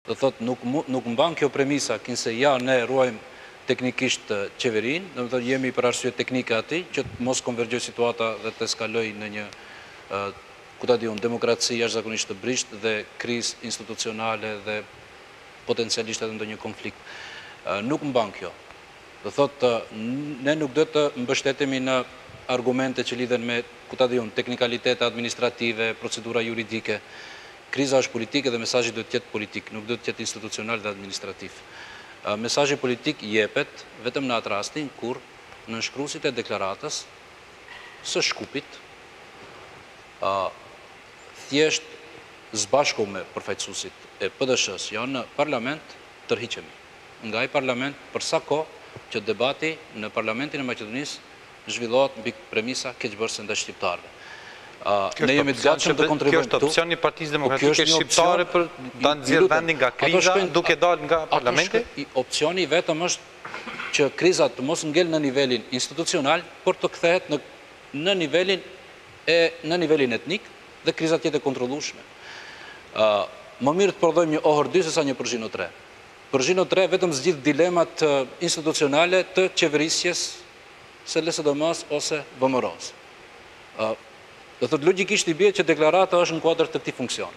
Do thot nuk mban kjo premisa kinse ja ne ruajmë teknikisht qeverin, do të thotë jemi për arsye teknike aty që të mos konvergjoj situata dhe të eskaloj në një demokraci jashtëzakonisht të brisht dhe krizë institucionale dhe potencialisht edhe ndonjë konflikt. Nuk mban kjo. Do thotë ne nuk do të mbështetemi në argumente që lidhen me teknikalitete administrative, procedura juridike. Kriza është politike dhe mesazhi duhet të jetë politik, nuk duhet të jetë institucional dhe administrativ. Mesazhi politik jepet vetëm në atë rastin kur në nënshkruesit e deklaratës së Shkupit thjesht zbashku me përfaqësuesit e PDSH-s janë në parlament tërhiqemi. Nga ai parlament për sa kohë që debati në parlamentin e Maqedonisë zhvillohet mbi premisa keqbërëse ndaj shqiptarëve. Ne jemi të gatshëm të kontribuojmë këtu. Kjo është opsioni i Partisë Demokratike Shqiptare për ta nxjerrë vendin nga kriza duke dalë nga parlamenti? Opsioni vetëm është që kriza të mos ngel në nivelin institucional, por të kthehet në nivelin etnik dhe kriza të jetë e kontrollueshme. Më mirë të prodhojmë një ohër 2 sesa një Përzhino 3. Përzhino 3 vetëm zgjidh dilemat institucionale të qeverisjes së LSDM-s ose VMRO-s. Do thotë logjikisht i bie që deklarata është në kuadër të këtij funksioni.